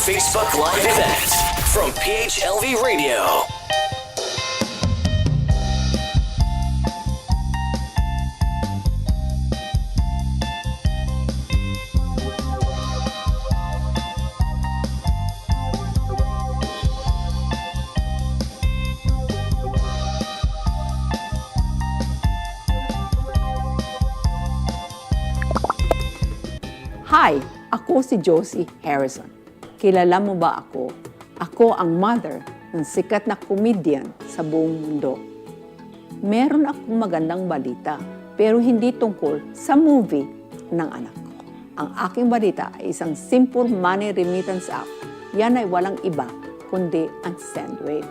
Facebook Live event from PHLV Radio. Hi, ako si Josie Harrison. Kilala mo ba ako? Ako ang mother ng sikat na comedian sa buong mundo. Meron akong magandang balita, pero hindi tungkol sa movie ng anak ko. Ang aking balita ay isang simple money remittance app. Yan ay walang iba, kundi ang Sendwave.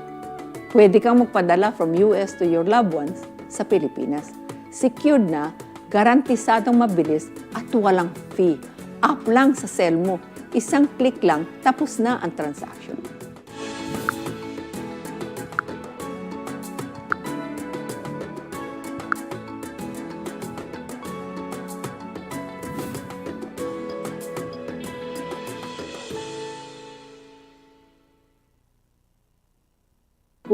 Pwede kang magpadala from US to your loved ones sa Pilipinas. Secured na, garantisadong mabilis at walang fee. App lang sa cell mo. Isang click lang, tapos na ang transaction.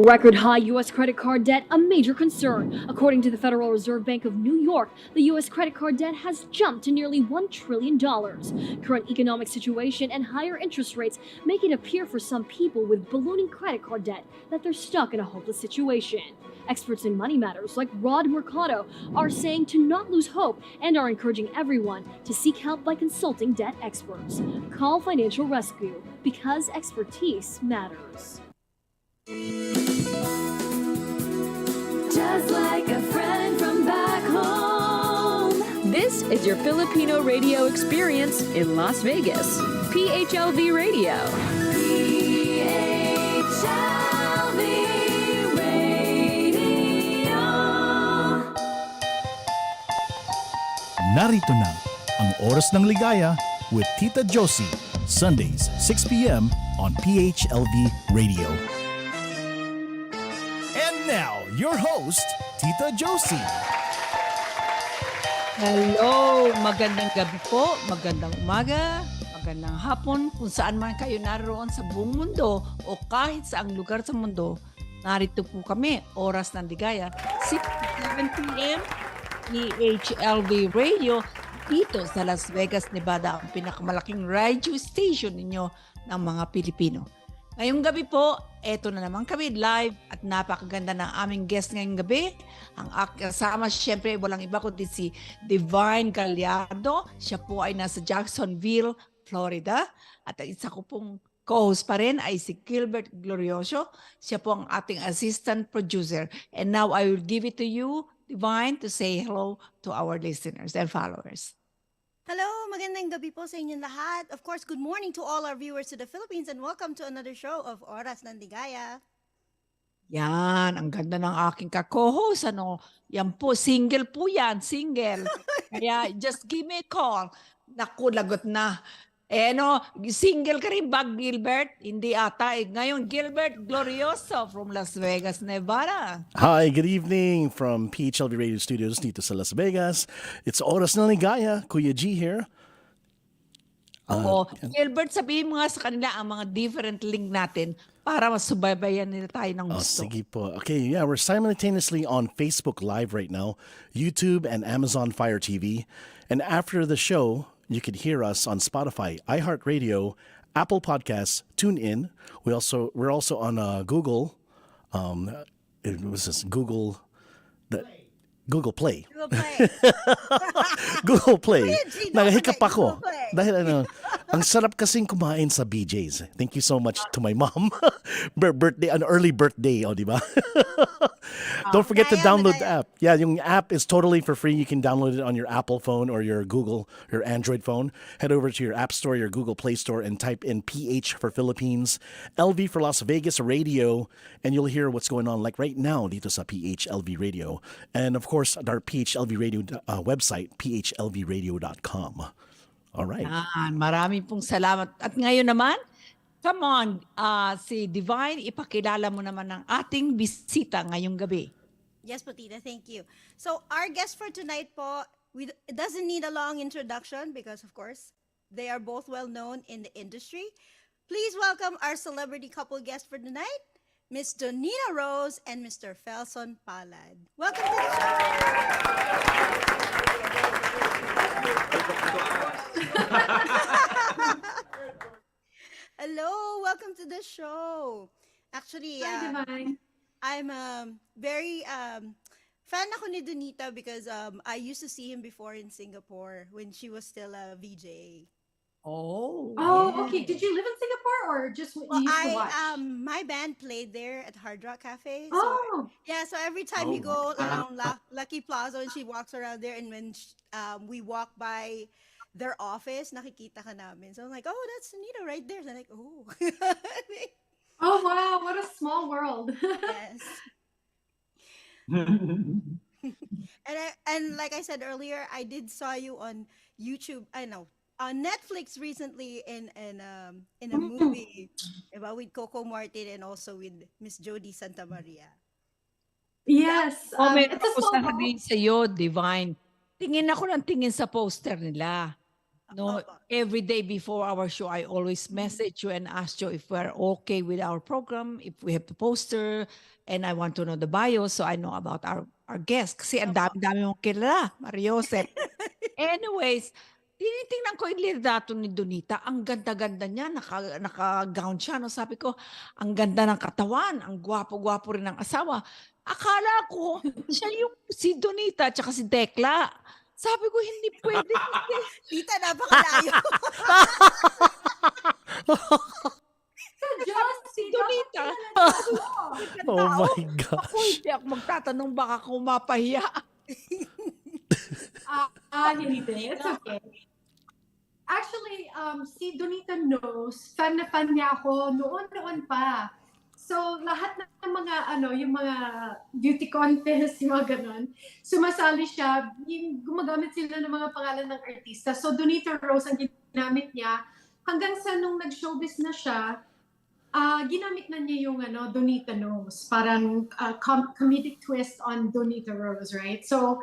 Record high U.S. credit card debt, a major concern. According to the Federal Reserve Bank of New York, the U.S. credit card debt has jumped to nearly $1 trillion. Current economic situation and higher interest rates make it appear for some people with ballooning credit card debt that they're stuck in a hopeless situation. Experts in money matters like Rod Mercado are saying to not lose hope and are encouraging everyone to seek help by consulting debt experts. Call Financial Rescue because expertise matters. Just like a friend from back home. This is your Filipino radio experience in Las Vegas. PHLV Radio. PHLV Radio. Narito na ang Oras ng Ligaya with Tita Josie, Sundays, 6 p.m. on PHLV Radio. Now, your host, Tita Josie. Hello! Magandang gabi po, magandang umaga, magandang hapon, kung saan man kayo naroon sa buong mundo o kahit saang lugar sa mundo, narito po kami, Oras ng Ligaya, 6 to 7 p.m. PHLV Radio, dito sa Las Vegas, Nevada, ang pinakamalaking radio station ninyo ng mga Pilipino. Ngayong gabi po, eto na naman kami live at napakaganda ng aming guest ngayong gabi. Ang kasama siyempre walang iba kundi si Divine Gallardo. Siya po ay nasa Jacksonville, Florida. At isa ko pong co-host pa rin ay si Gilbert Glorioso. Siya po ang ating assistant producer. And now I will give it to you, Divine, to say hello to our listeners and followers. Hello, magandang gabi po sa inyong lahat. Of course, good morning to all our viewers to the Philippines and welcome to another show of Oras ng Ligaya. Yan, ang ganda ng aking ka-co-host. Ano? Yan po, single po yan, single. Kaya just give me a call. Naku, lagot na. Single ka rin ba, Gilbert? Hindi ata. Ngayon, Gilbert Glorioso from Las Vegas, Nevada. Hi, good evening from PHLV Radio Studios dito sa Las Vegas. It's Oras ng Ligaya, Kuya G here. Gilbert, sabihin mo nga sa kanila ang mga different link natin para masubaybayan nila tayo ng gusto. Sige po. Okay, yeah, we're simultaneously on Facebook Live right now, YouTube and Amazon Fire TV. And after the show, you could hear us on Spotify, iHeartRadio, Apple Podcasts, TuneIn. We're also on Google. It was this Google Play. Google Play. Google Play. Nagahikap Google ako. Play. Dahil ang sarap kasing kumain sa BJ's. Thank you so much to my mom. Birthday, an early birthday, di ba? Don't forget to download the app. Yeah, yung app is totally for free. You can download it on your Apple phone or your Android phone. Head over to your App Store, your Google Play Store, and type in PH for Philippines, LV for Las Vegas Radio, and you'll hear what's going on like right now dito sa PHLV Radio. And of course, our PHLV Radio website, phlvradio.com. All right. Maraming pong salamat. At ngayon naman, come on, si Divine, ipakilala mo naman ang ating bisita ngayong gabi. Yes po, Tita. Thank you. So, our guest for tonight po, it doesn't need a long introduction because, of course, they are both well known in the industry. Please welcome our celebrity couple guest for tonight, Miss Donita Rose and Mr. Felson Palad. Welcome to the show. Hello, welcome to the show. Actually, Hi, Divine. I'm very fan ako ni Donita because I used to see him before in Singapore when she was still a VJ. Oh, Oh, okay. Did you live in Singapore or just what Well, you used to watch? my band played there at Hard Rock Cafe. So Oh, yeah, so every time we go around Lucky Plaza and she walks around there, and when we walk by their office, nakikita ka namin. So I'm like, oh, that's Donita right there. So I'm like, oh. oh wow! What a small world. Yes. And like I said earlier, I did saw you on YouTube. I know on Netflix recently in a movie about with Coco Martin and also with Miss Jody Santa Maria. Yes. Meron It's a ako small world. sasabihin sa'yo, Divine. Tingin ako ng tingin sa poster nila. No, Opo. every day before our show, I always message you and ask you if we're okay with our program, if we have the poster, and I want to know the bio so I know about our guests. Kasi ang dami-dami mong kilala, Mariosep. Anyways, tinitingnan ko yung litrato ni Donita. Ang ganda-ganda niya. Naka-gown siya. No? Sabi ko, ang ganda ng katawan. Ang gwapo-gwapo rin ng asawa. Akala ko, siya yung si Donita at saka si Tekla. Sabi ko, hindi pwede. Kasi Tita, napakalayo. si Donita. Oh my God. Ako, hindi ako magtatanong. Baka ako mapahiya. Hindi. It's okay. Actually, si Donita knows, fan na fan niya ako noon pa. So, lahat ng mga, yung mga beauty contest, yung mga ganun, sumasali siya, yung gumagamit sila ng mga pangalan ng artista. So, Donita Rose ang ginamit niya. Hanggang sa nung nag-showbiz na siya, ginamit na niya yung Donita Knows. Parang comedic twist on Donita Rose, right? So,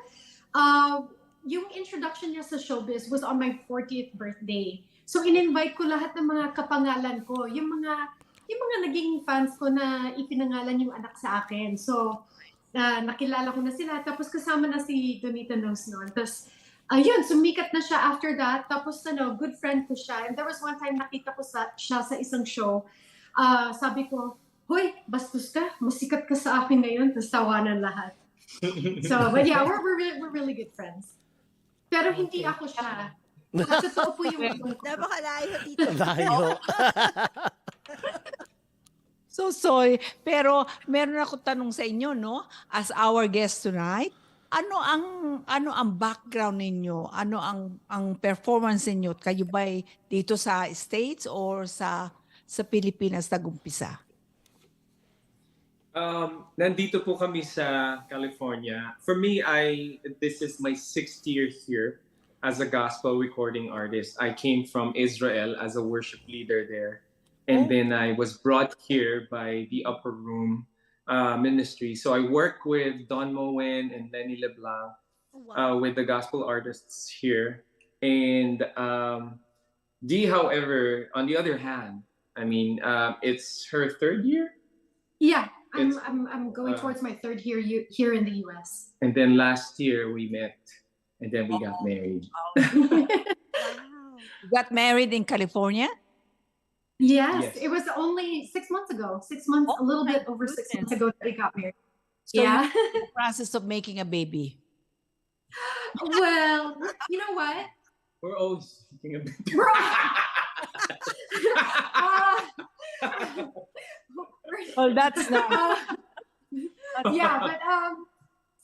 yung introduction niya sa showbiz was on my 40th birthday. So, in-invite ko lahat ng mga kapangalan ko, yung mga naging fans ko na ipinangalan yung anak sa akin. So, nakilala ko na sila. Tapos kasama na si Donita Knows noon. Tapos, ayun, sumikat na siya after that. Tapos, good friend ko siya. And there was one time nakita ko siya sa isang show. Sabi ko, hoy, bastos ka. Masikat ka sa akin ngayon. Tapos tawanan lahat. So, but yeah, we're really good friends. Pero hindi ako siya. Totoo po yung Napakalayo, Tita. Layo. So sorry, pero meron ako tanong sa inyo, no? As our guest tonight, ano ang background ninyo? Ano ang performance ninyo? Kayo ba dito sa States or sa Pilipinas nag-umpisa? Nandito po kami sa California. For me, this is my 6th year here as a gospel recording artist. I came from Israel as a worship leader there. And then I was brought here by the Upper Room Ministry. So I work with Don Moen and Lenny LeBlanc with the gospel artists here. And Dee, however, on the other hand, I mean, it's her 3rd year. Yeah, I'm going towards my 3rd year here in the U.S. And then last year we met, and then we got married. Wow. You got married in California? Yes, Yes. it was only 6 months ago. 6 months, a little bit over 6 months ago that we got married. So Yeah. you're in the process of making a baby. Well, you know what? We're always thinking about Well, that's not. Yeah, but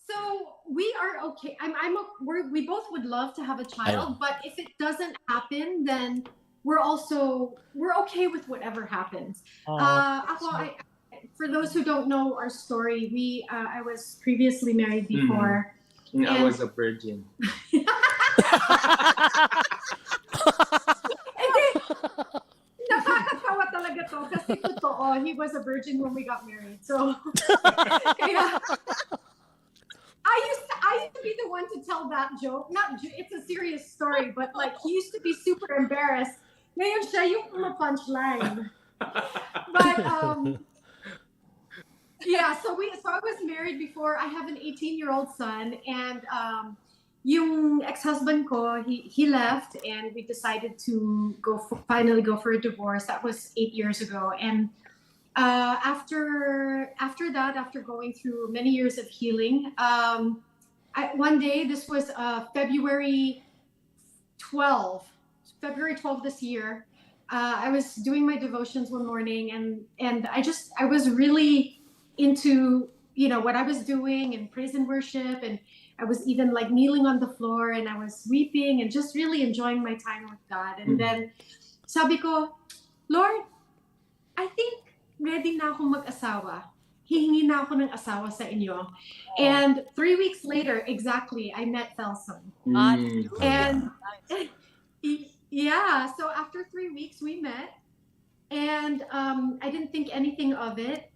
so we are okay. We both would love to have a child, but if it doesn't happen, then we're okay with whatever happens. For those who don't know our story, I was previously married before. I was a virgin. Nakakatawa talaga to kasi totoo, he was a virgin when we got married. So, kaya, I used to be the one to tell that joke. It's a serious story, but like he used to be super embarrassed Ngayon siya yung punchline. But yeah, so I was married before. I have an 18-year-old son, and yung ex-husband ko, he left, and we decided to finally go for a divorce. That was 8 years ago, and after that, after going through many years of healing, one day, this was February 12th this year. I was doing my devotions one morning, and I was really into what I was doing and praise and worship, and I was even like kneeling on the floor, and I was weeping and just really enjoying my time with God. And then sabi ko, Lord, I think ready na akong mag-asawa. Hihingi na ako ng asawa sa inyo. And 3 weeks later, exactly, I met Fil-Am. And yeah, so after 3 weeks we met, and I didn't think anything of it.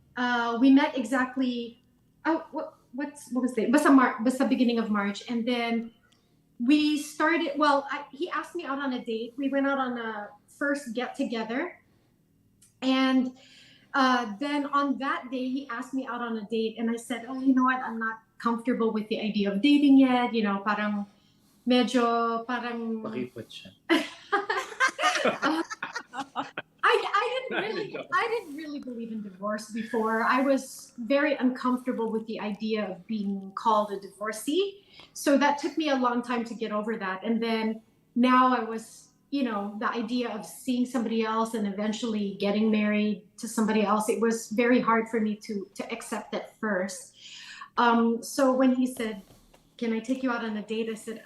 We met exactly, what was it? Basta beginning of March, and then we started. Well, he asked me out on a date. We went out on a first get together, and then on that day he asked me out on a date, and I said, "Oh, you know what? I'm not comfortable with the idea of dating yet. Parang medyo parang." Pakipot siya. I didn't really believe in divorce before. I was very uncomfortable with the idea of being called a divorcee. So that took me a long time to get over that. And then now I was, the idea of seeing somebody else and eventually getting married to somebody else, it was very hard for me to accept at first. So when he said, "Can I take you out on a date?" I said,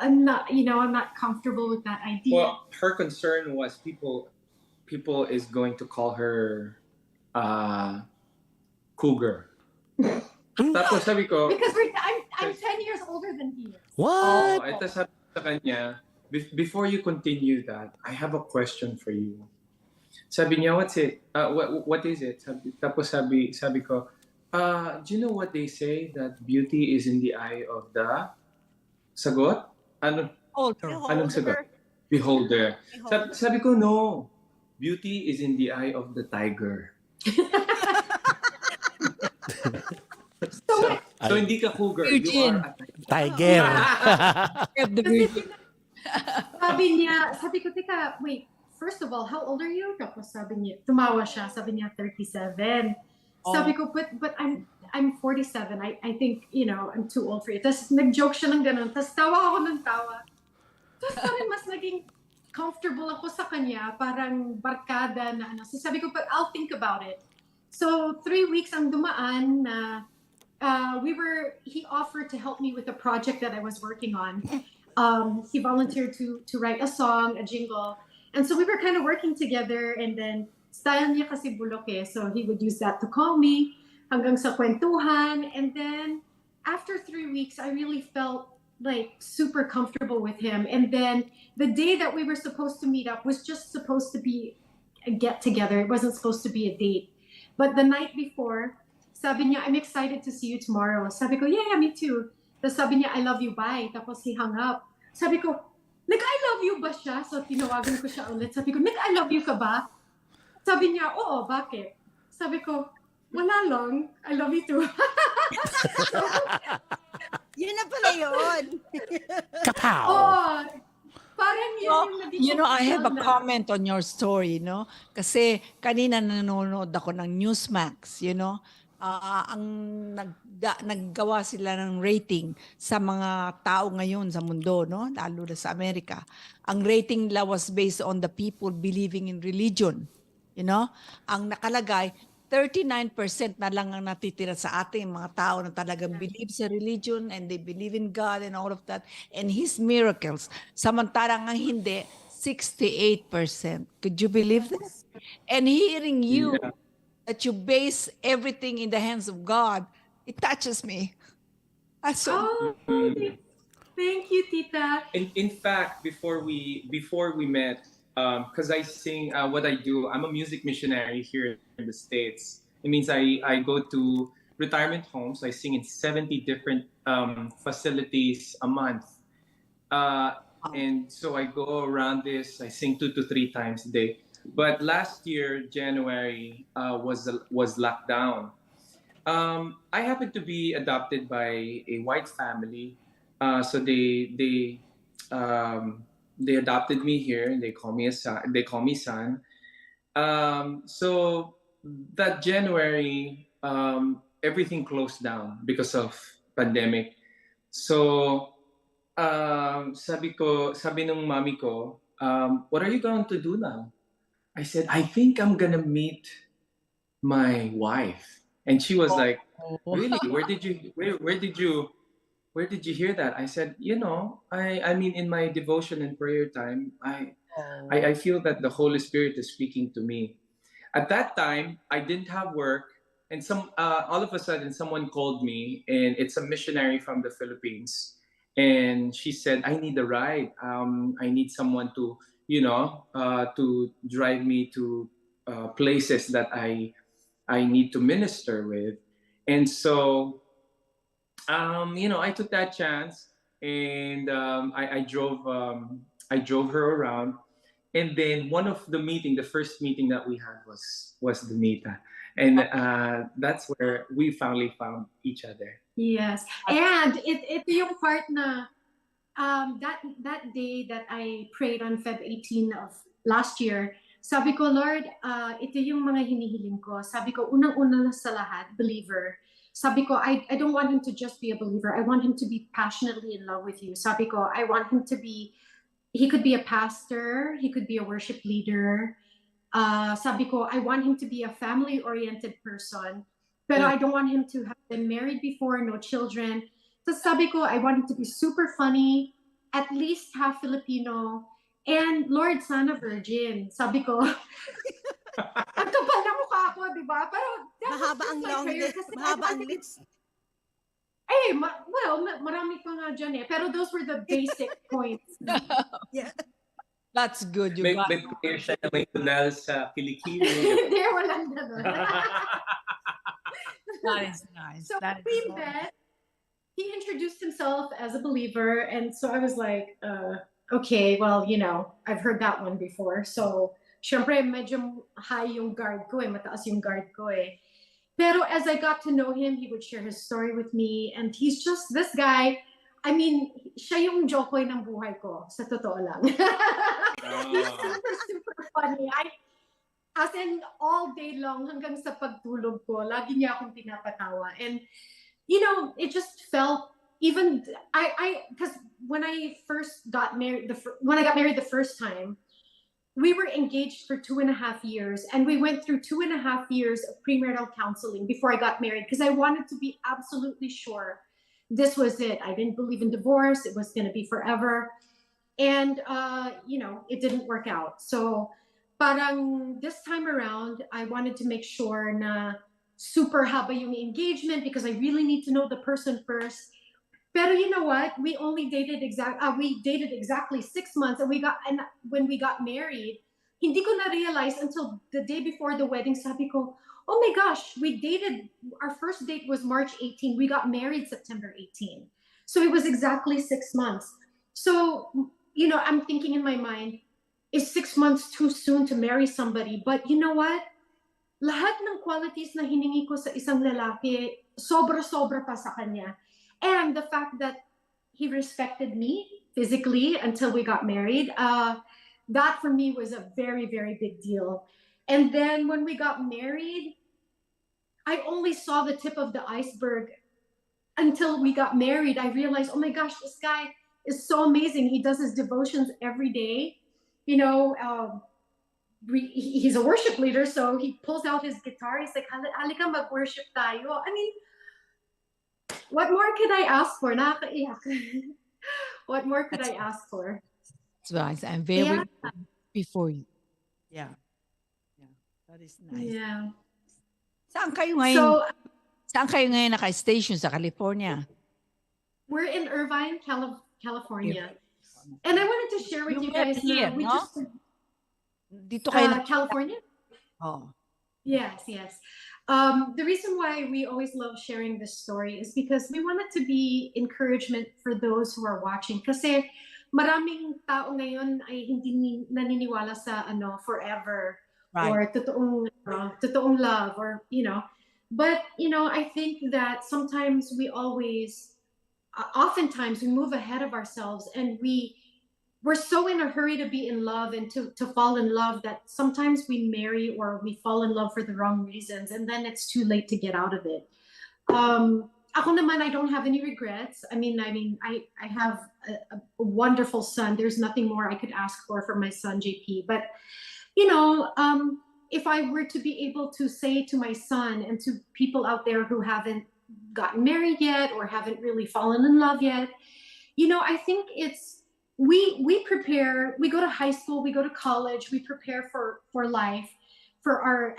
I'm not comfortable with that idea. Well, her concern was people is going to call her cougar. Tapos sabi ko, because I'm 10 years older than he is. What? Ito sabi sa kanya, before you continue that, I have a question for you. Sabi niya, what's it? What is it? Tapos sabi ko, do you know what they say, that beauty is in the eye of the sagot? Anong sagot? Beholder. Sabi ko, no. Beauty is in the eye of the tiger. So hindi ka cougar. You are a Tiger. Sabi ko, teka, wait, first of all, how old are you? Tapos sabi niya, tumawa siya, sabi niya 37. Sabi ko, but I'm 47. I think, I'm too old for you. Tapos nag-joke siya ng ganun. Tapos tawa ako ng tawa. Tapos parang mas naging comfortable ako sa kanya, parang barkada na ano. So sabi ko, but I'll think about it. So 3 weeks ang dumaan na he offered to help me with a project that I was working on. He volunteered to write a song, a jingle. And so we were kind of working together, and then style niya kasi bulok so he would use that to call me hanggang sa kwentuhan. And then after 3 weeks, I really felt like super comfortable with him. And then the day that we were supposed to meet up was just supposed to be a get together. It wasn't supposed to be a date. But the night before, sabi niya, "I'm excited to see you tomorrow." Sabi ko, yeah, me too. Tapos sabi niya, "I love you, bye." Tapos he hung up. Sabi ko, "Nag-I love you ba siya?" So tinawagan ko siya ulit. Sabi ko, "Nag-I love you ka ba?" Sabi niya, "Oo, bakit?" Sabi ko, "Wala lang. I love you too." Yun na pala yun. Kapow! Parang yun I have a comment on your story, Kasi kanina nanonood ako ng Newsmax, ang naggawa sila ng rating sa mga tao ngayon sa mundo, lalo na sa Amerika. Ang rating nila was based on the people believing in religion. Ang nakalagay, 39% na lang ang natitira sa ating mga tao na talagang believe sa religion and they believe in God and all of that and His miracles. Samantarang ang hindi, 68%. Could you believe this? And hearing you, that you base everything in the hands of God, it touches me. Thank you, Tita. In fact, before we met, because I sing, what I do, I'm a music missionary here in the States. It means I go to retirement homes. I sing in 70 different facilities a month. And so I go around this. I sing 2 to 3 times a day. But last year, January, was locked down. I happened to be adopted by a white family, so they adopted me here, and they call me a son. They call me son. So that January, everything closed down because of pandemic. So sabi nung mami ko, what are you going to do now? I said, I think I'm gonna meet my wife. And she was like, really? Where did you hear that? I said, I mean, in my devotion and prayer time, I feel that the Holy Spirit is speaking to me. At that time, I didn't have work, and all of a sudden, someone called me, and it's a missionary from the Philippines, and she said, "I need a ride. I need someone to, to drive me to places that I need to minister with," and so I took that chance, and I drove her around, and then the first meeting that we had was Donita, and that's where we finally found each other. Yes. And ito yung part na that day that I prayed on Feb 18 of last year, sabi ko, Lord, ito yung mga hinihiling ko. Sabi ko, unang-una sa lahat, believer. Sabi ko, I don't want him to just be a believer. I want him to be passionately in love with you. Sabi ko, I want him to be, he could be a pastor, he could be a worship leader. Sabi ko, I want him to be a family-oriented person. But I don't want him to have been married before, no children. So sabi ko, I want him to be super funny, at least half Filipino, and Lord, sana virgin. Sabi ko, ang kapal na mukha ko, di ba? Pero mahaba ang long mahaba ang lips. Eh, marami pa nga dyan eh. Pero those were the basic points. Yeah. That's good. You May got clear siya na may tunal sa kilikili. Hindi, walang ganun. That is nice. So That we is met. He introduced himself as a believer, and so I was like, okay, well, I've heard that one before. So, syempre, medyo high yung guard ko eh, mataas yung guard ko eh. Pero as I got to know him, he would share his story with me, and he's just this guy. I mean, siya yung jokoy ng buhay ko, sa totoo lang. He's super, super funny. As in, all day long, hanggang sa pagtulog ko, lagi niya akong pinapatawa. And, it just felt, even, because when I first got married, when I got married the first time, we were engaged for 2.5 years, and we went through 2.5 years of premarital counseling before I got married, because I wanted to be absolutely sure this was it. I didn't believe in divorce. It was going to be forever. And, it didn't work out. So, parang this time around, I wanted to make sure na super haba yung engagement, because I really need to know the person first. Pero you know what? We only dated exactly 6 months, and when we got married, hindi ko na realize until the day before the wedding. Sabi ko, oh my gosh, we dated. Our first date was March 18. We got married September 18. So it was exactly 6 months. So I'm thinking in my mind, is 6 months too soon to marry somebody? But you know what? Lahat ng qualities na hiningi ko sa isang lalaki, sobra-sobra pa sa kanya. And the fact that he respected me physically until we got married, that for me was a very, very big deal. And then when we got married, I only saw the tip of the iceberg until we got married. I realized, oh my gosh, this guy is so amazing. He does his devotions every day. He's a worship leader, so he pulls out his guitar. He's like, halika mag-worship tayo. I mean, what more could I ask for? Nakakaiyak. What more could I ask for? That's nice. I'm very happy for you. Yeah. That is nice. Yeah. Saan kayo ngayon naka-station sa California? We're in Irvine, California. And I wanted to share with you guys here, we no? just Dito kayo California? Oh. Yes. The reason why we always love sharing this story is because we want it to be encouragement for those who are watching. Kasi maraming tao ngayon ay hindi naniniwala sa forever Right. or totoong love, or but I think that sometimes oftentimes we move ahead of ourselves, and we're so in a hurry to be in love and to fall in love that sometimes we marry or we fall in love for the wrong reasons, and then it's too late to get out of it. Ako naman, I don't have any regrets. I have a wonderful son. There's nothing more I could ask for from my son, JP. But, if I were to be able to say to my son and to people out there who haven't gotten married yet or haven't really fallen in love yet, I think it's, we prepare, we go to high school, we go to college, we prepare for life, for our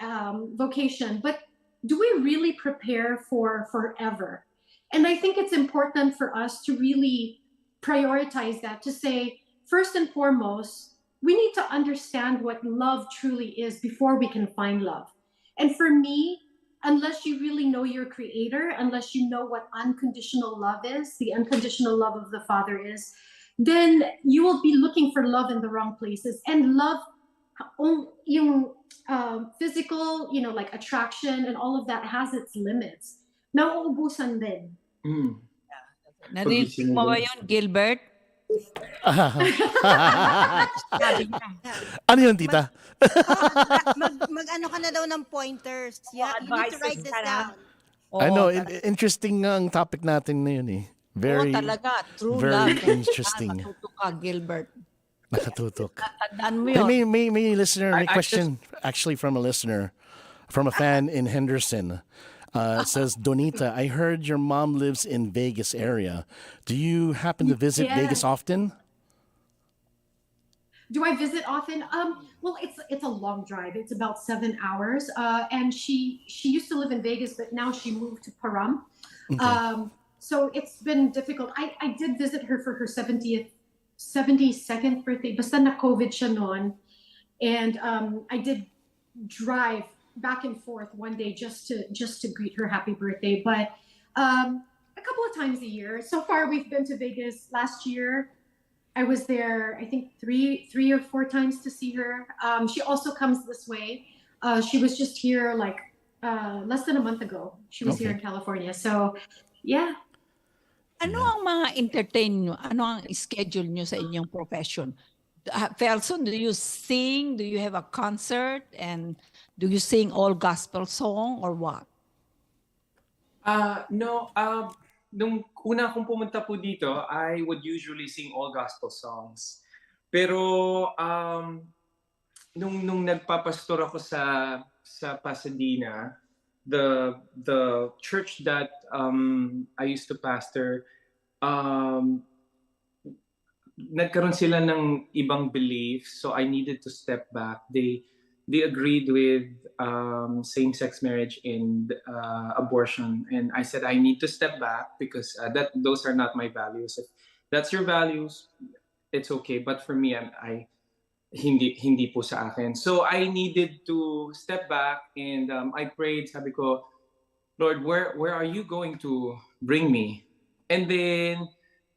vocation. But do we really prepare for forever? And I think it's important for us to really prioritize that, to say, first and foremost, we need to understand what love truly is before we can find love. And for me, unless you really know your creator, unless you know what unconditional love is, the unconditional love of the Father is, then you will be looking for love in the wrong places. And love, yung physical, like attraction and all of that, has its limits. Nauubusan din. Narinig mo ba yun, Gilbert? Ano yun, tita? Mag-ano ka na daw ng pointers. Yeah, you need to write this down. I know, interesting nga ang topic natin na yun eh. Very, talaga. True very love. interesting. Nakatutok ka, Gilbert. Nakatutok. Tandaan mo yun. May listener, may question actually from a listener, from a fan in Henderson. It says, Donita, I heard your mom lives in Vegas area. Do you happen to visit Vegas often? Do I visit often? Well, it's a long drive. It's about 7 hours. And she used to live in Vegas, but now she moved to Param. Okay. So it's been difficult. I did visit her for her 72nd birthday. Basta na COVID siya noon. And I did drive back and forth one day just to greet her happy birthday. But a couple of times a year. So far, we've been to Vegas. Last year, I was there, I think, three or four times to see her. She also comes this way. She was just here like less than a month ago. She was here in California. So, yeah. Ano ang mga entertain nyo? Ano ang schedule nyo sa inyong profession? Felson, do you sing? Do you have a concert? And do you sing all gospel song or what? No. Nung una akong pumunta po dito, I would usually sing all gospel songs. Pero nung nagpapastor ako sa Pasadena, the church that I used to pastor, nagkaroon sila ng ibang beliefs, so I needed to step back. They agreed with same-sex marriage and abortion, and I said I need to step back because those are not my values. If that's your values, it's okay, but for me, I hindi po sa akin. So I needed to step back, and I prayed. Sabi ko, Lord, where are you going to bring me? And then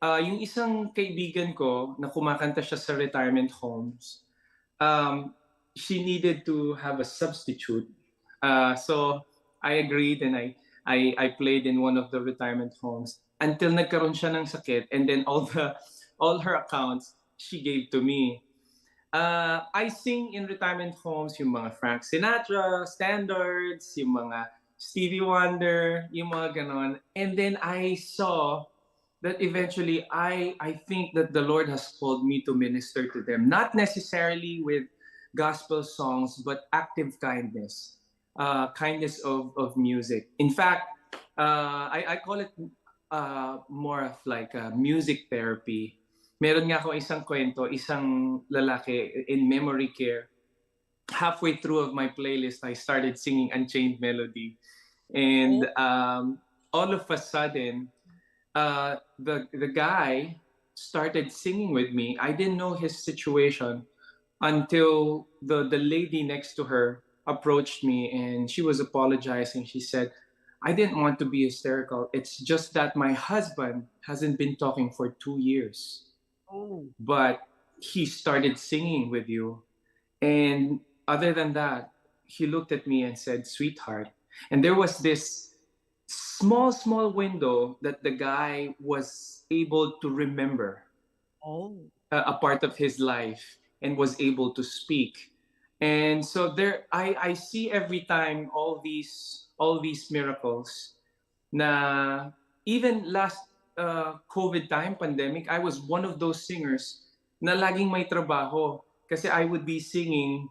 yung isang kaibigan ko na kumakanta siya sa retirement homes, she needed to have a substitute. So I agreed, and I played in one of the retirement homes until nagkaroon siya ng sakit, and then all her accounts she gave to me. I sing in retirement homes yung mga Frank Sinatra standards, yung mga Stevie Wonder, yung mga ganon. And then I saw that eventually I think that the Lord has called me to minister to them, not necessarily with gospel songs, but active kindness, kindness of music. In fact, I call it more of like a music therapy. Meron nga ako isang kwento, isang lalaki in memory care. Halfway through of my playlist, I started singing Unchained Melody. And all of a sudden, the guy started singing with me. I didn't know his situation until the lady next to her approached me, and she was apologizing. She said, I didn't want to be hysterical. It's just that my husband hasn't been talking for 2 years. Oh. but he started singing with you. And other than that, he looked at me and said, "Sweetheart." And there was this small window that the guy was able to remember Oh. a part of his life and was able to speak. And so there, I see every time all these miracles. Na even last COVID time, pandemic, I was one of those singers na laging may trabaho. Kasi I would be singing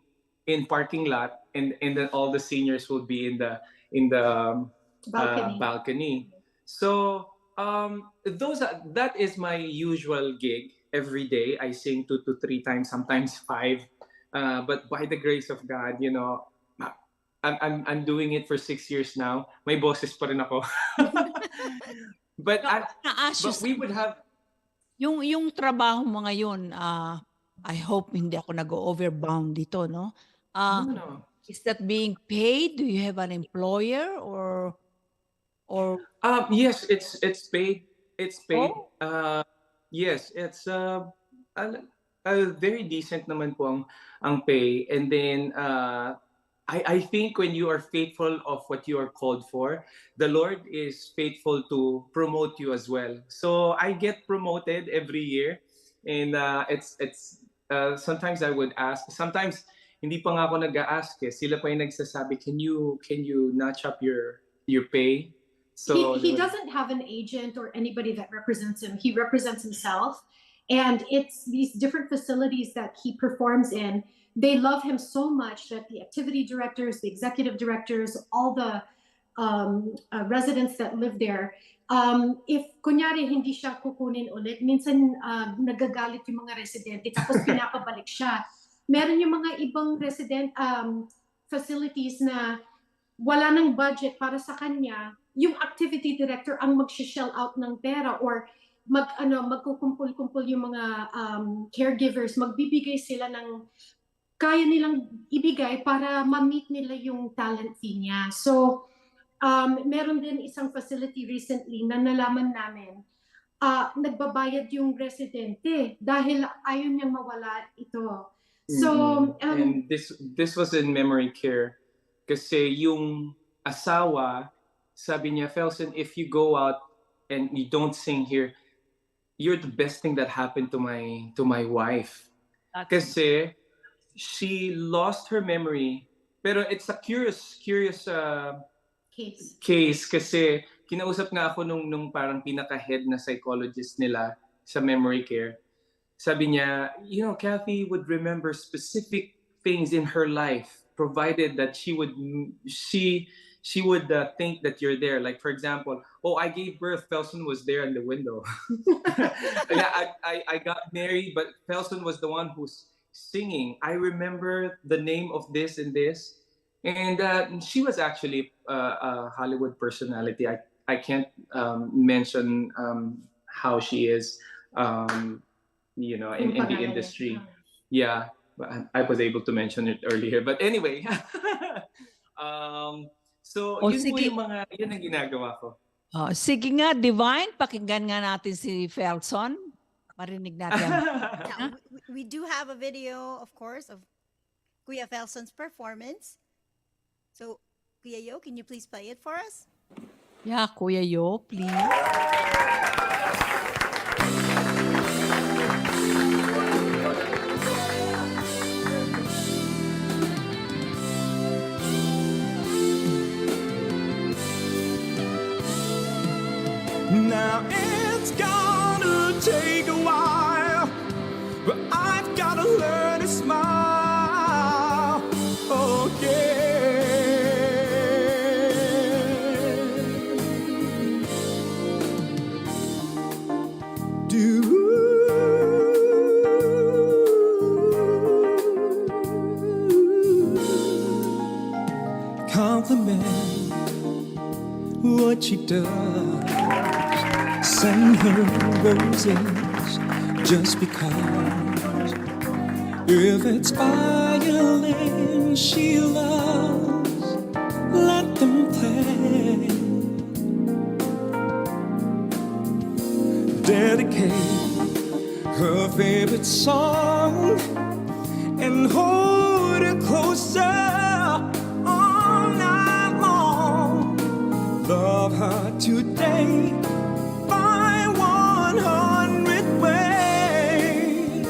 in parking lot, and then all the seniors would be in the balcony. So that is my usual gig every day. I sing 2 to 3 times, sometimes 5. But by the grace of God, I'm doing it for 6 years now. May boses pa rin ako. but Na-assist we would have yung trabaho mo ngayon, I hope hindi ako nag-overbound dito, no? no. Is that being paid? Do you have an employer or Yes, it's paid. It's paid. Oh. Yes, it's a very decent naman po ang pay. And then I think when you are faithful of what you are called for, the Lord is faithful to promote you as well. So I get promoted every year, and it's sometimes I would ask. Sometimes hindi pa nga ako nag-ask eh. Sila pa yung nagsasabi, can you notch up your pay? So he doesn't have an agent or anybody that represents him. He represents himself. And it's these different facilities that he performs in. They love him so much that the activity directors, the executive directors, all the residents that live there, if kunyari hindi siya kukunin ulit, minsan nagagalit yung mga residente tapos pinapabalik siya. Meron yung mga ibang resident facilities na wala ng budget para sa kanya, yung activity director ang mag-shell out ng pera or magkukumpul-kumpul yung mga caregivers, magbibigay sila ng kaya nilang ibigay para ma-meet nila yung talent fee niya. So, meron din isang facility recently na nalaman namin, nagbabayad yung residente dahil ayaw niyang mawala ito. So, and this was in memory care. Kasi yung asawa, sabi niya, "Felsen, if you go out and you don't sing here, you're the best thing that happened to my wife." Kasi she lost her memory, pero it's a curious case kasi kinausap nga ako nung parang pinaka-head na psychologist nila sa memory care. Sabi niya, Kathy would remember specific things in her life provided that she would think that you're there. Like, for example, I gave birth, Felsen was there in the window. Yeah, I got married, but Felsen was the one who's singing. I remember the name of this and this. And she was actually a Hollywood personality. I can't mention how she is, in the industry. Yeah, but I was able to mention it earlier. But anyway, so yun ang ginagawa ko. Sige nga, Divine, pakinggan nga natin si Felsen. Marinig natin. Yeah, we do have a video, of course, of Kuya Felsen's performance. So, Kuya Yo, can you please play it for us? Yeah, Kuya Yo, please. Now it's gonna take a while, but I've gotta learn to smile. Oh compliment what she does. Send her roses just because. If it's violin she loves, let them play. Dedicate her favorite song and hold her closer all night long. Love her today by 100 ways.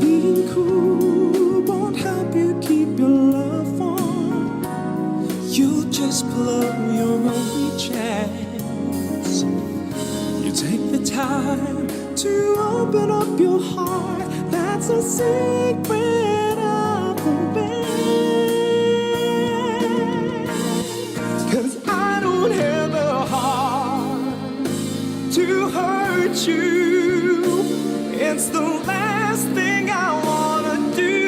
Being cool won't help you keep your love warm. You'll just blow your only chance. You take the time to open up your heart. That's a secret of the band. 'Cause I don't have the heart to hurt you. It's the last thing I wanna do.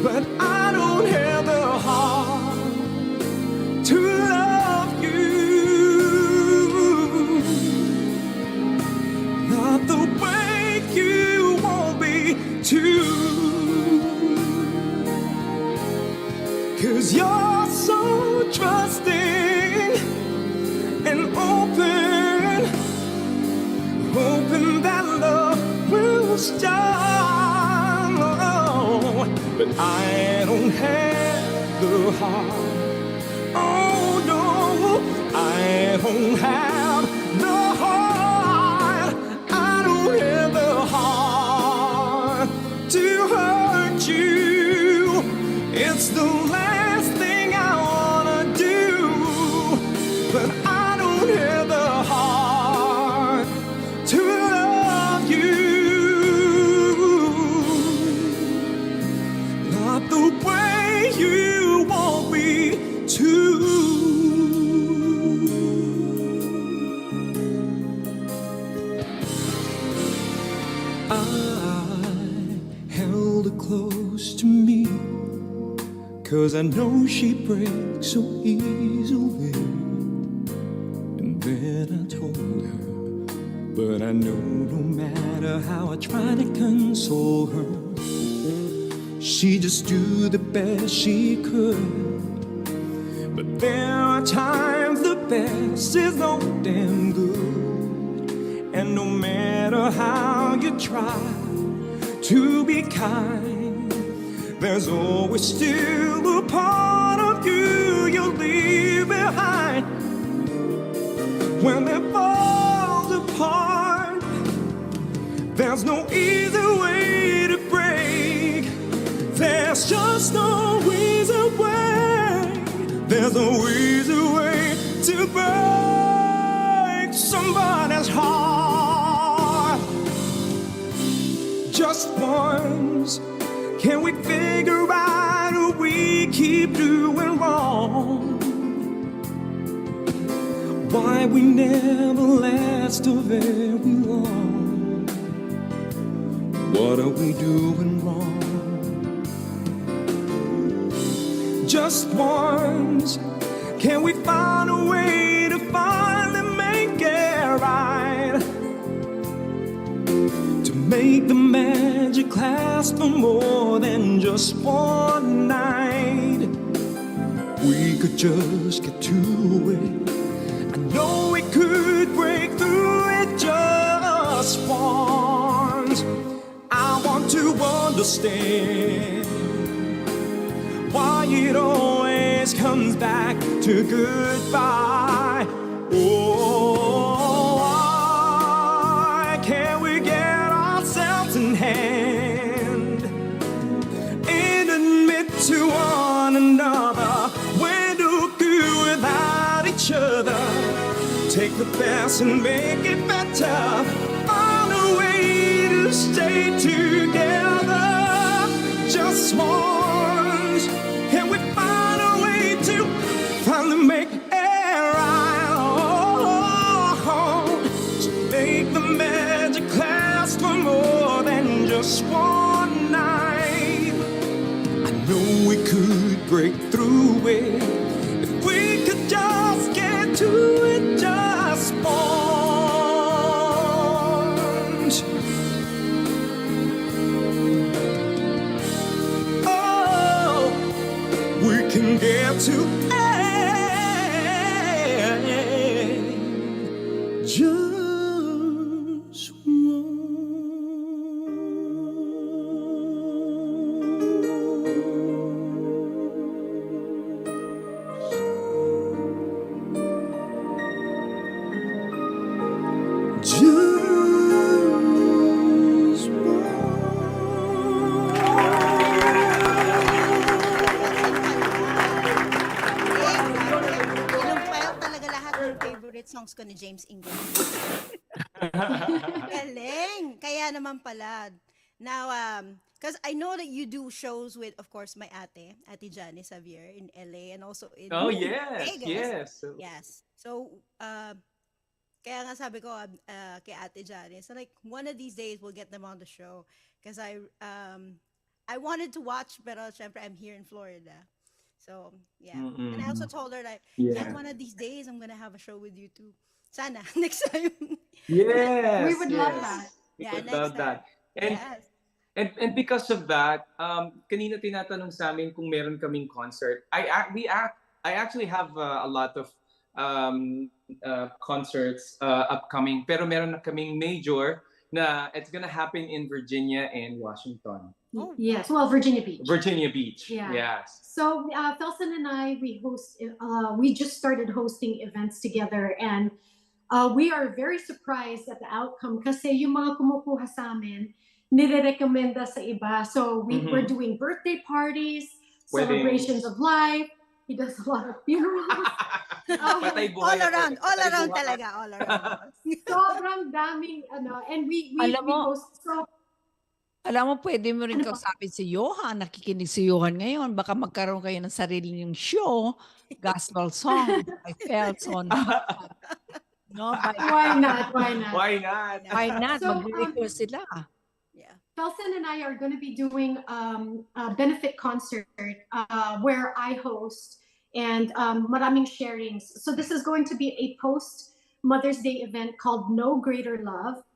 But I don't have the heart to love you. Not the way you want me to. 'Cause you're so trusting and open, hoping that love will start. But I don't have the heart. Oh no, I don't have the heart. I don't have the heart to hurt you. It's the last thing I wanna do. But I don't have the heart to love you. Not the way you want me to. I held her close to me, 'cause I know she breaks so easily. And then I told her, but I know no matter how I try to console her, she just do the best she could. But there are times the best is no damn good. And no matter how you try to be kind, there's always still a part of you you'll leave behind. When it falls apart, there's no easy way to break. There's just no easy way. There's no easy way to break somebody's heart. Just once, can we figure out what we keep doing wrong? Why we never last so very long? What are we doing wrong? Just once, can we find a way to finally make it right? To make the magic last for more than just one night. We could just get to it. I know we could break through it just once. I want to understand why it always comes back to goodbye. Oh, why can't we get ourselves in hand and admit to one another we're no good without each other? Take the past and make it better. Find a way to stay together. Just once, can we find a way to finally make it right? Oh, to make the magic last for more than just one night. I know we could break through it if we could just get to it just once. Oh, we can get to it songs ko ni James Ingram. Galing! Kaya naman pala. Now, because I know that you do shows with, of course, my Ate Janice Xavier in LA and also in Oh, yes, Vegas. yes. Yes. So, kaya nga sabi ko kay Ate Janice, like, one of these days we'll get them on the show. Because I wanted to watch, pero syempre I'm here in Florida. So, yeah. And I also told her that, yeah, one of these days I'm gonna have a show with you too. Sana, next time. Yes, We would love yes. that. We Yeah, would next love that. And Yes. and because of that, kanina tinatanong sa amin kung meron kaming concert. I actually have a lot of concerts upcoming, pero meron na kaming major na it's gonna happen in Virginia and Washington. Oh, Yes, well, Virginia Beach. Virginia Beach. Yeah. Yes. So Felsen and I, we just started hosting events together, and we are very surprised at the outcome kasi yung mga kumukuha sa amin, nire-recommenda sa iba. So we're doing birthday parties, celebrations of life. He does a lot of funerals. Patay all buhay ako. around Patay buhay. talaga, all around. Sobrang daming, and we host, so Alam mo, pwede mo rin kausapin si Johan. Nakikinig si Johan ngayon. Baka magkaroon kayo ng sarili niyong show. Gospel song by Felson. No, why not? Why not? Why not? So, Mag-request sila. Yeah. Felsen and I are going to be doing a benefit concert where I host and maraming sharings. So this is going to be a post Mother's Day event called No Greater Love.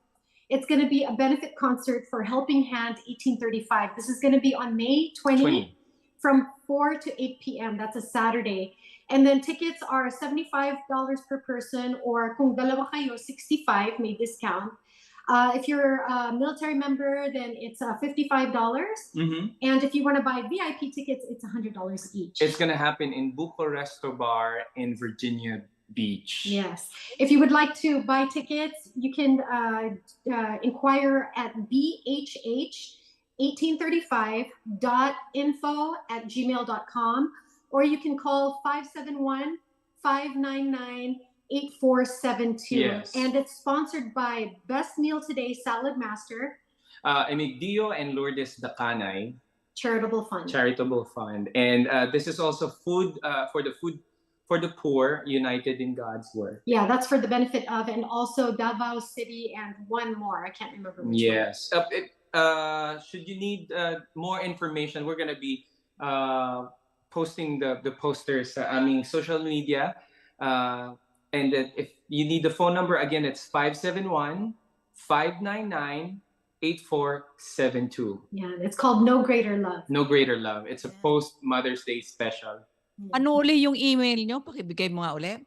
It's going to be a benefit concert for Helping Hand 1835. This is going to be on May 20 from 4 to 8 p.m. That's a Saturday. And then tickets are $75 per person, or kung dalawa kayo, $65, may discount. If you're a military member, then it's $55. And if you want to buy VIP tickets, it's $100 each. It's going to happen in Buco Resto Bar in Virginia Beach. Yes. If you would like to buy tickets, you can inquire at bhh1835.info@gmail.com, or you can call 571-599-8472. Yes. And it's sponsored by Best Meal Today Salad Master, Emigdio and Lourdes Dacanay Charitable Fund. And this is also food for the poor united in God's work. Yeah, that's for the benefit of, and also Davao City and one more. I can't remember which Yes. Should you need more information, we're going to be posting the posters sa aming social media. And if you need the phone number, again, it's 571-599-8472. Yeah, it's called No Greater Love. No Greater Love. It's a post Mother's Day special. Ano uli yung email nyo? Pakibigay mo nga uli.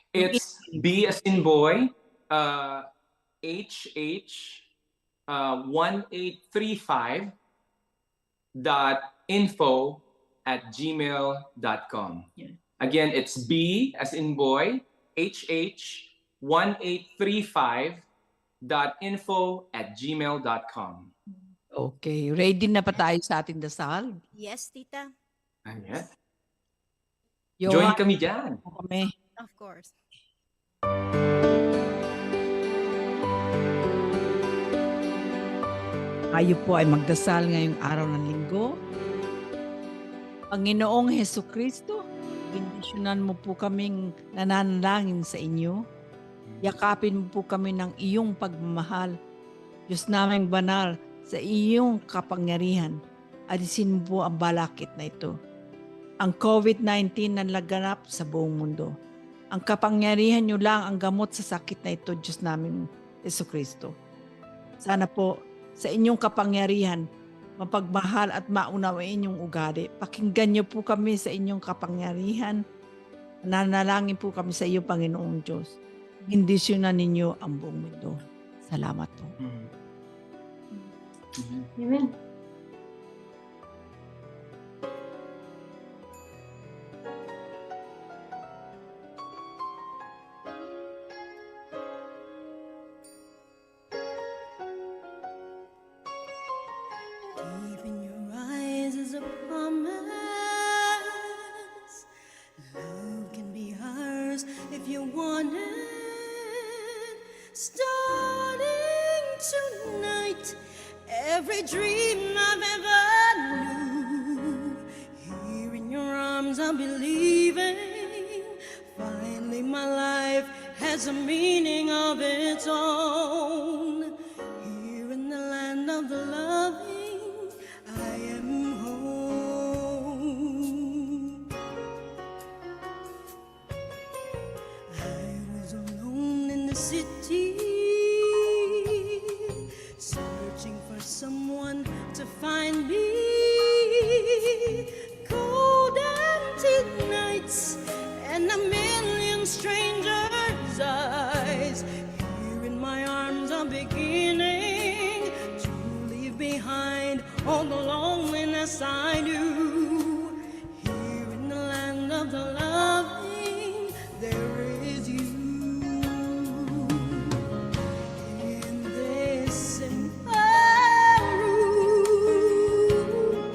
It's B as in boy, hh1835.info@gmail.com. Yeah. Again, it's B as in boy, hh1835.info@gmail.com. Okay. Ready na pa tayo sa ating dasal? Yes, tita. Ayan. Johan, Join kami dyan. kami. Of course. Kayo po ay magdasal ngayong araw ng linggo. Panginoong Heso Kristo, bendisyonan mo po kaming nananalangin sa inyo. Yakapin mo po kami ng iyong pagmamahal. Diyos naming banal, sa iyong kapangyarihan. Alisin mo po ang balakid na ito. Ang COVID-19 na laganap sa buong mundo. Ang kapangyarihan niyo lang ang gamot sa sakit na ito, Diyos namin, Heso Kristo. Sana po, sa inyong kapangyarihan, mapagmahal at maunawain yung ugali. Pakinggan niyo po kami sa inyong kapangyarihan. Nanalangin po kami sa iyo, Panginoong Diyos. Bendisyonan ninyo ang buong mundo. Salamat po. Amen. Deep in your eyes is a promise. Love can be hers if if you want it, starting tonight, every dream I've ever knew, here in your arms I'll be leaving. Finally my life has a meaning of its own. Here in the land of the loving, I am home. I was alone in the city, searching for someone to find me. Cold empty nights and a million strangers' eyes. Here in my arms I'm beginning to leave behind all the loneliness I knew. Here in the land of the loving, there is you. In this simple room,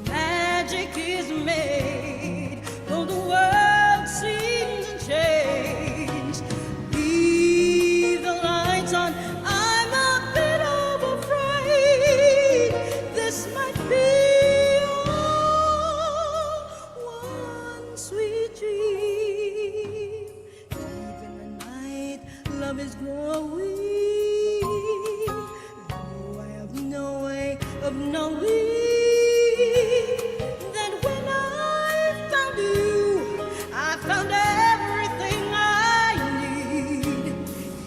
magic is made, though the world seems to change. Leave the lights on, I'm a bit of afraid this might be all one sweet dream. Deep in the night, love is growing, though I have no way of knowing that when I found you, I found everything I need.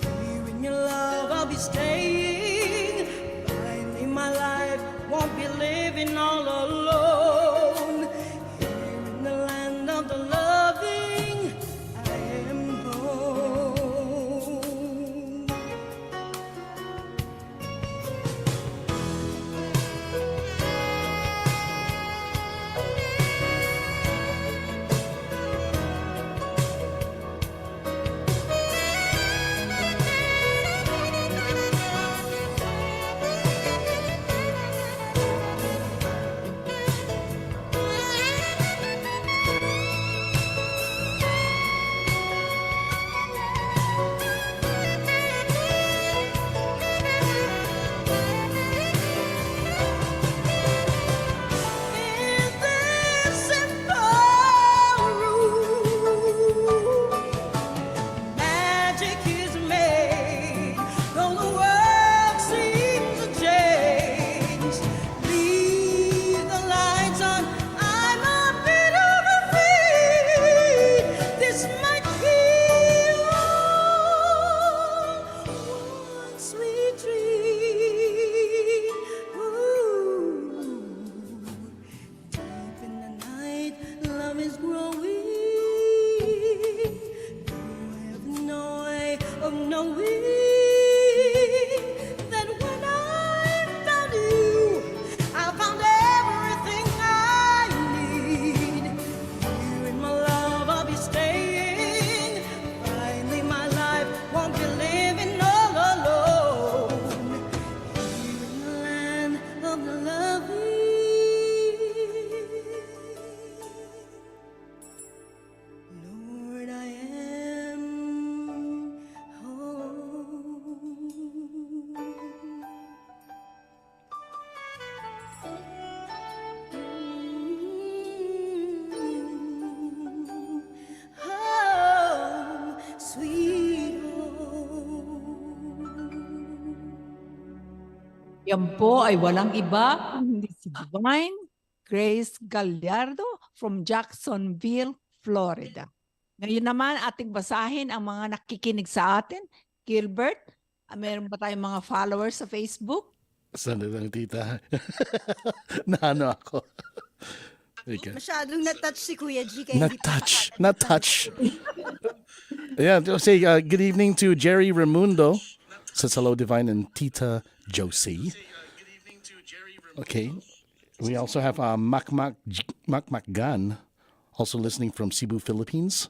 Here in your love I'll be staying. Finally my life won't be living all alone. Here in the land of the loving, I am home. In this simple room, magic is made, though the world seems to change. Leave the lights on, I'm a bit of afraid this might be all one sweet dream. Ooh. Deep in the night, love is growing, though I have no way of knowing that when I found you, I found everything I need. Here in my love I'll be staying. Finally my life won't be living all alone. Here in the land of the loving, Lord, I am home. Home, sweet home. Yan po ay walang iba kundi si Divine Grace Gallardo from Jacksonville, Florida. Ngayon naman ating basahin ang mga nakikinig sa atin. Gilbert, meron ba tayong mga followers sa Facebook? Sana lang, tita. Naano ako. Okay. Masyadong na-touch si Kuya G. Kaya hindi pa Not-touch. Yeah, say good evening to Jerry Ramundo. Says hello, Divine and Tita Josie. Okay. We also have Mac Gan, also listening from Cebu, Philippines.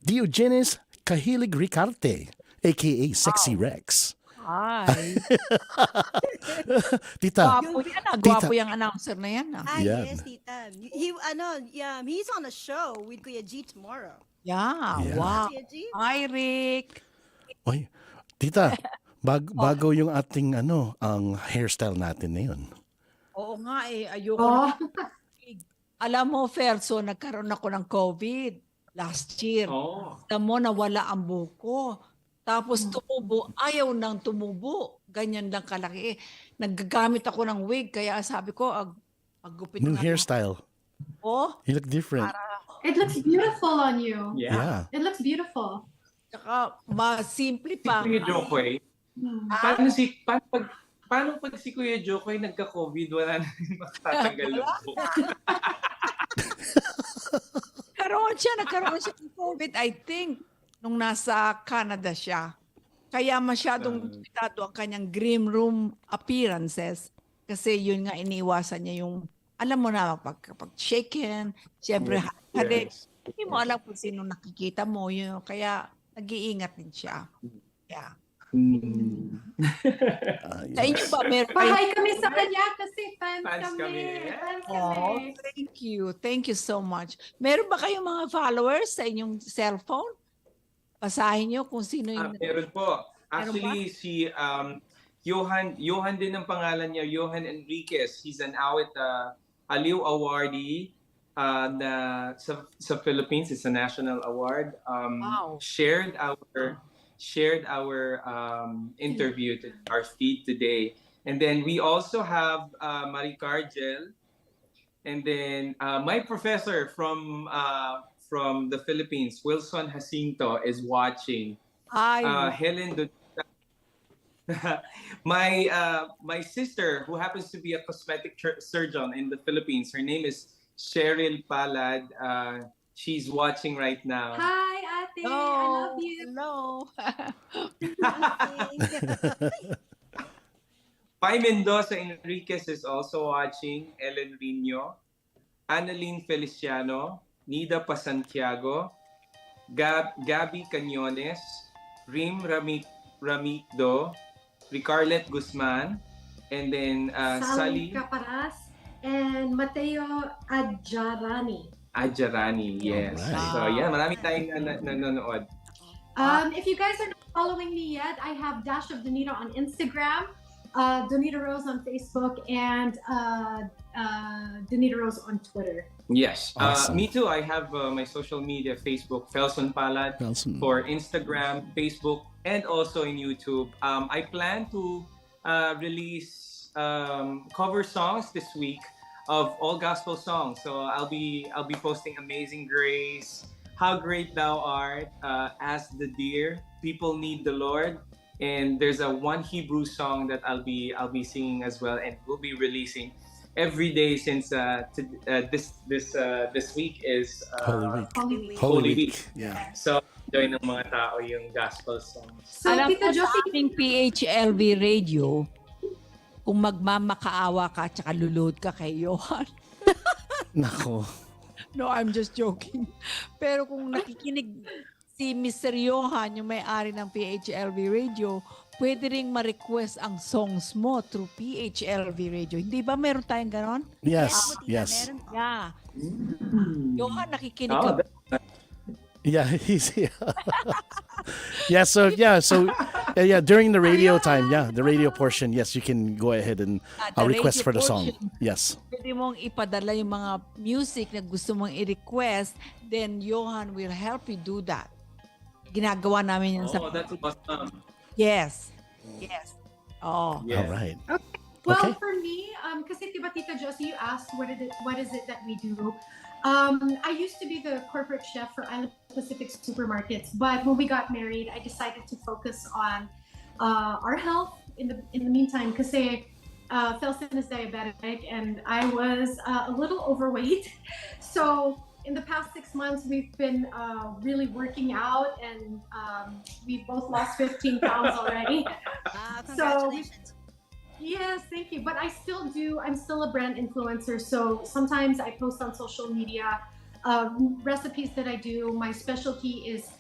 Diogenes Kahilig Ricarte, a.k.a. Sexy Rex. Hi. Tita. Gwapo yung announcer na yan. Ah, Yeah. yes, Tita. He's on a show with Kuya G tomorrow. Yeah, Yeah. wow. Tia G? Hi, Rick. Oy, tita, bago yung ating ang hairstyle natin na yun. Oo nga ayoko Oh, na. Alam mo, Ferso, nagkaroon ako ng COVID last year. Oh. Alam mo, nawala ang buko. Tapos tumubo, ayaw nang tumubo. Ganyan lang kalaki. Naggagamit ako ng wig, kaya sabi ko, paggupit New nga. hairstyle. Oh, You look different. it looks beautiful on you. Yeah. It looks beautiful. tsaka masimple Si pa. Kuya Jokoy, paano pag si Kuya Jokoy nagka-COVID, wala na rin matatanggal ng buhok? Nagkaroon siya ng COVID, I think, nung nasa Canada siya. Kaya masyadong limitado ang kanyang green room appearances. Kasi yun nga, iniiwasan niya yung, alam mo na, kapag shaken, siyempre, harik. Hindi mo alam kung sino nakikita mo. Yun, kaya, nag-iingat din siya. Yeah. Sa inyo ba, meron Pahay kami sa kanya kasi fans Fans kami. Fans Oh, kami. thank you. Thank you so much. Meron ba kayong mga followers sa inyong cellphone? Basahin nyo kung sino yung... Meron po. Actually, si Johan din ang pangalan niya, Johan Enriquez. He's an awit Aliw awardee na sa Philippines. It's a national award. Wow. Shared our interview to our feed today. And then we also have Marie Cargel. And then my professor from the Philippines, Wilson Jacinto, is watching. Helen Donita. My sister, who happens to be a cosmetic surgeon in the Philippines, her name is Cheryl Palad. She's watching right now. Hi, Ate. I love you. Hello. Pai Mendoza Enriquez is also watching. Ellen Rino, Annalyn Feliciano, Nida Pasantiago, Gabby Cañones, Rim Ramito, Ricarlet Guzman, and then Sally Sally Caparas and Mateo Adjarani. Ajarani, yes. Alright. So yeah, marami tayong nanonood. If you guys are not following me yet, I have Dash of Donita on Instagram, Donita Rose on Facebook, and Donita Rose on Twitter. Yes. Awesome. Me too. I have my social media, Facebook, Felson Palad, for Instagram, Facebook, and also in YouTube. I plan to release cover songs this week of all gospel songs. So I'll be posting Amazing Grace, How Great Thou Art, As the Deer, People Need the Lord, and there's a one Hebrew song that I'll be singing as well, and we'll be releasing every day since this week is Holy Week. Yeah. So join ng mga tao yung gospel songs. So, Alam Tita ko sa Josie, aming PHLV radio, kung magmamakaawa ka at lulod ka kay Johan. Nako. No, I'm just joking. Pero kung nakikinig si Mr. Johan, yung may-ari ng PHLV radio, pwede ring ma-request ang songs mo through PHLV radio. Hindi ba meron tayong ganon? Yes. Yes. Yeah. Johan, nakikinig ka. Yeah, he's so during the radio time, the radio portion, yes, you can go ahead and request for the song. Yes. Pwede mong ipadala yung mga music na gusto mong i-request, then Johan will help you do that. Ginagawa namin yan sa... Oh, that's awesome. Yes. Yes. Oh. Yeah. All right. well, Okay. for me, kasi diba, Tita Josie, you asked what is it that we do. I used to be the corporate chef for Island Pacific supermarkets, but when we got married, I decided to focus on our health in the meantime. Kasi Felsen is diabetic, and I was a little overweight. So in the past 6 months, we've been really working out, and we both lost 15 pounds already. Congratulations. Yes, thank you. But I'm still a brand influencer. So sometimes I post on social media recipes that I do. My specialty is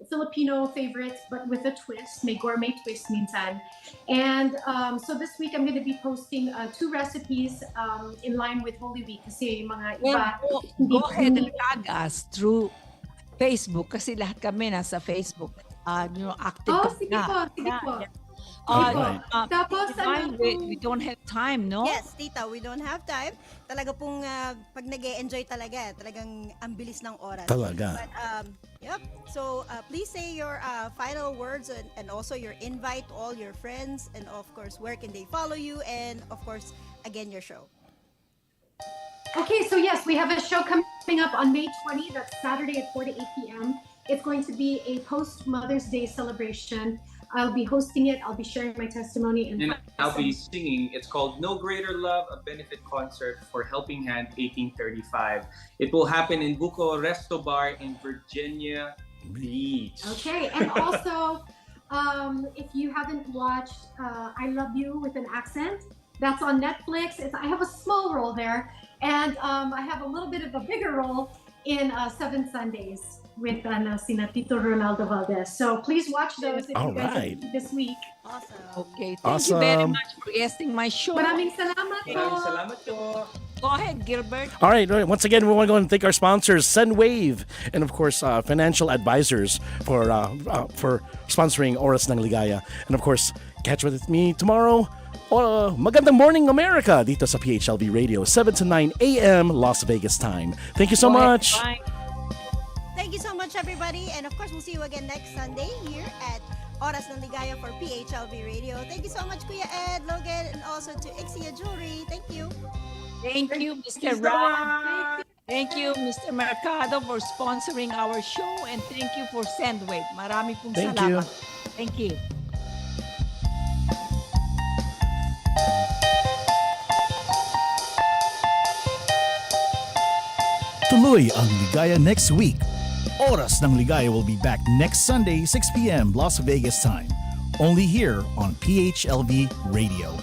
Filipino favorites, but with a twist, may gourmet twist minsan. And so this week I'm going to be posting 2 recipes in line with Holy Week. Kasi mga iba, Well, go ahead and tag us through Facebook kasi lahat kami nasa Facebook. Active Oh, kami sige na. po, sige Yeah, po. yeah. Alright. Tapos, Divine, we don't have time, no? Yes, tita, we don't have time. Talaga pong pag nag-e-enjoy talaga, talagang ang bilis ng oras. Talaga. But yep. So please say your final words and also your invite to all your friends, and of course where can they follow you, and of course again your show. Okay, so yes, we have a show coming up on May 20. That's Saturday at 4 to 8 p.m. It's going to be a post-Mother's Day celebration. I'll be hosting it. I'll be sharing my testimony. And I'll be singing. It's called No Greater Love, a benefit concert for Helping Hand 1835. It will happen in Buco Resto Bar in Virginia Beach. Okay, and also, if you haven't watched I Love You with an Accent, that's on Netflix. I have a small role there, and I have a little bit of a bigger role in 7 Sundays with sina Tito Ronaldo Valdez. So please watch those if you guys are this week. Awesome. Okay, thank you very Awesome. much for guesting my show. Maraming salamat po. Maraming salamat po. Go ahead, Gilbert. All right. Once again, we want to go and thank our sponsors, Sunwave, and of course, financial advisors for sponsoring Oras ng Ligaya. And of course, catch with me tomorrow. Magandang morning, America, dito sa PHLV Radio, 7 to 9 a.m. Las Vegas time. Thank you so Go ahead, much. Divine. Thank you so much, everybody, and of course we'll see you again next Sunday here at Oras ng Ligaya for PHLV Radio. Thank you so much, Kuya Ed, Logan, and also to Ixia Jewelry. Thank you. Thank you, Mr. Ram. Thank you, Mr. Mercado, for sponsoring our show, and thank you for Sendwave. Marami pong Thank you. salamat. Thank you. Tuloy ang Ligaya next week. Oras ng Ligaya will be back next Sunday, 6 p.m. Las Vegas time. Only here on PHLV Radio.